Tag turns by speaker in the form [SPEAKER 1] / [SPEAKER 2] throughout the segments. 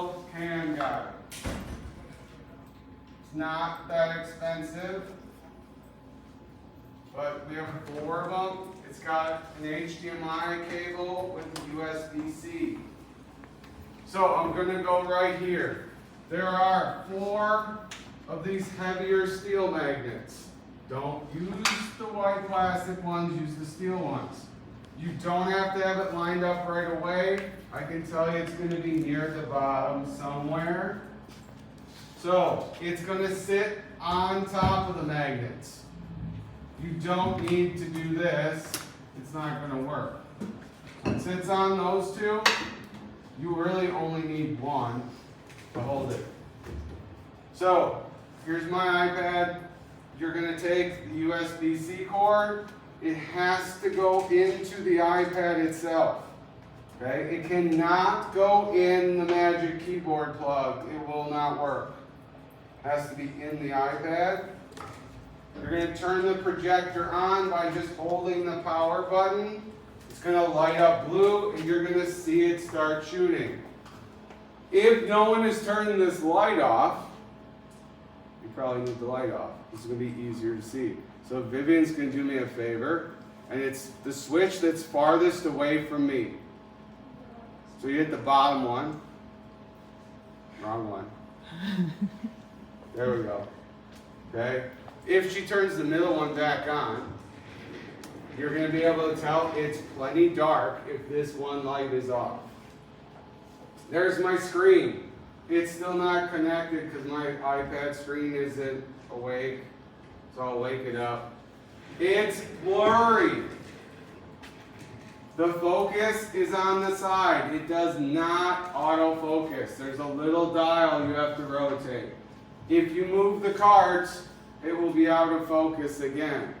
[SPEAKER 1] little can guy. It's not that expensive, but we have 4 of them. It's got an HDMI cable with a USB-C. So I'm going to go right here. There are 4 of these heavier steel magnets. Don't use the white plastic ones, use the steel ones. You don't have to have it lined up right away. I can tell you it's going to be near the bottom somewhere. So it's going to sit on top of the magnets. You don't need to do this. It's not going to work. It sits on those 2. You really only need 1 to hold it. So here's my iPad. You're going to take the USB-C cord. It has to go into the iPad itself. Okay? It cannot go in the Magic Keyboard plug. It will not work. It has to be in the iPad. You're going to turn the projector on by just holding the power button. It's going to light up blue and you're going to see it start shooting. If no one has turned this light off, you probably need the light off. This is going to be easier to see. So Vivian's going to do me a favor, and it's the switch that's farthest away from me. So you hit the bottom one. Wrong one. There we go. Okay? If she turns the middle one back on, you're going to be able to tell it's plenty dark if this one light is off. There's my screen. It's still not connected because my iPad screen isn't awake. So I'll wake it up. It's blurry. The focus is on the side. It does not autofocus. There's a little dial you have to rotate. If you move the cards, it will be out of focus again.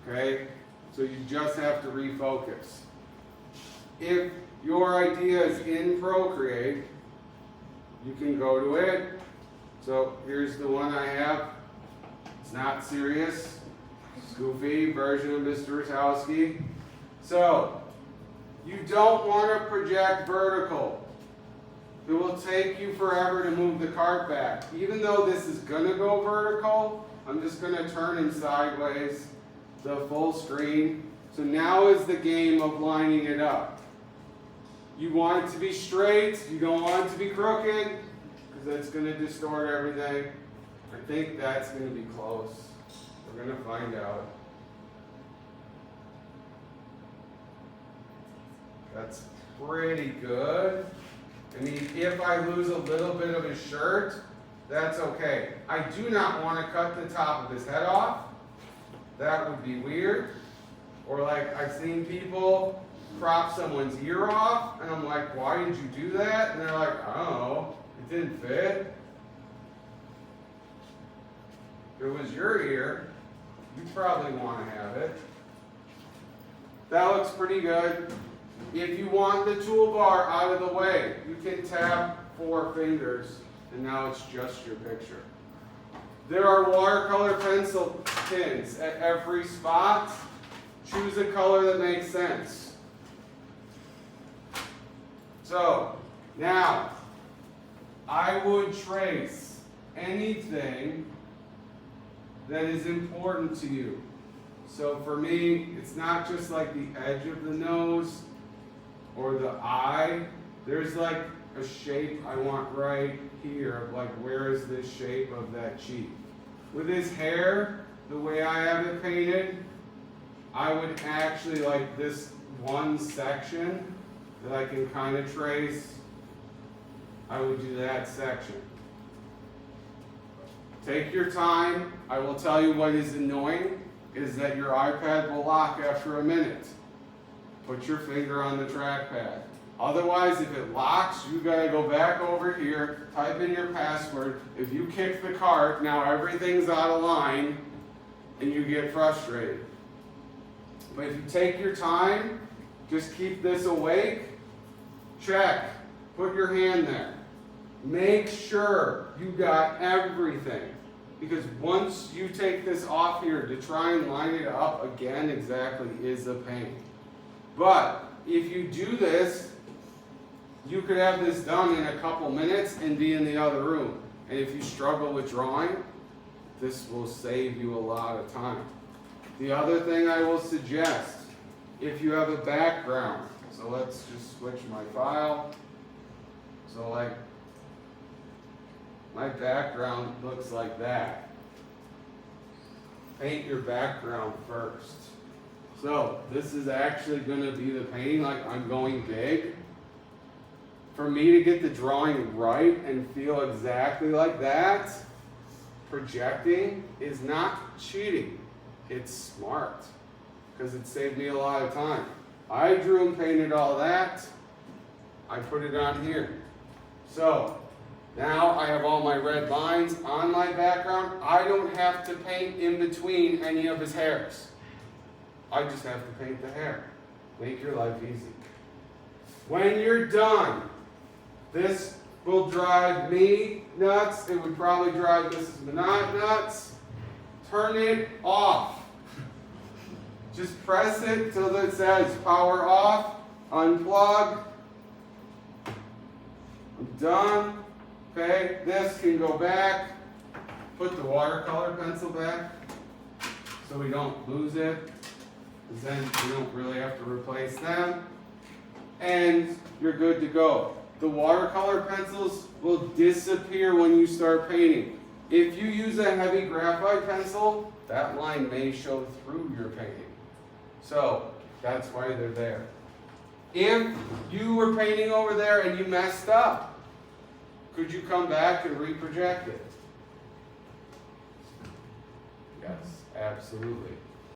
[SPEAKER 1] Okay? So you just have to refocus. If your idea is in Procreate, you can go to it. So here's the one I have. It's not serious. Goofy version of Mr. Ratowski. So, you don't want to project vertical. It will take you forever to move the cart back. Even though this is going to go vertical, I'm just going to turn him sideways, the full screen. So now is the game of lining it up. You want it to be straight, you don't want it to be crooked, because that's going to distort everything. I think that's going to be close. We're going to find out. That's pretty good. I mean, if I lose a little bit of his shirt, that's okay. I do not want to cut the top of his head off. That would be weird. Or like I've seen people crop someone's ear off, and I'm like, why did you do that? And they're like, I don't know, it didn't fit. If it was your ear, you probably want to have it. That looks pretty good. If you want the toolbar out of the way, you can tap 4 fingers, and now it's just your picture. There are watercolor pencil pins at every spot. Choose a color that makes sense. So, now, I would trace anything that is important to you. So for me, it's not just like the edge of the nose or the eye. There's like a shape I want right here, like where is this shape of that cheek? With his hair, the way I have it painted, I would actually like this one section that I can kind of trace, I would do that section. Take your time. I will tell you what is annoying is that your iPad will lock after a minute. Put your finger on the trackpad. Otherwise, if it locks, you gotta go back over here, type in your password. If you kick the cart, now everything's out of line, and you get frustrated. But if you take your time, just keep this awake, check, put your hand there. Make sure you got everything. Because once you take this off here, to try and line it up again exactly is a pain. But if you do this, you could have this done in a couple minutes and be in the other room. And if you struggle with drawing, this will save you a lot of time. The other thing I will suggest, if you have a background, so let's just switch my file. So like, my background looks like that. Paint your background first. So this is actually going to be the painting, like I'm going big. For me to get the drawing right and feel exactly like that, projecting is not cheating. It's smart, because it saved me a lot of time. I drew and painted all that. I put it on here. So now I have all my red lines on my background. I don't have to paint in between any of his hairs. I just have to paint the hair. Make your life easy. When you're done, this will drive me nuts. It would probably drive Mrs. Minot nuts. Turn it off. Just press it till it says power off, unplug. I'm done. Okay, this can go back. Put the watercolor pencil back so we don't lose it, because then we don't really have to replace them. And you're good to go. The watercolor pencils will disappear when you start painting. If you use a heavy graphite pencil, that line may show through your painting. So that's why they're there. If you were painting over there and you messed up, could you come back and reproject it? Yes, absolutely.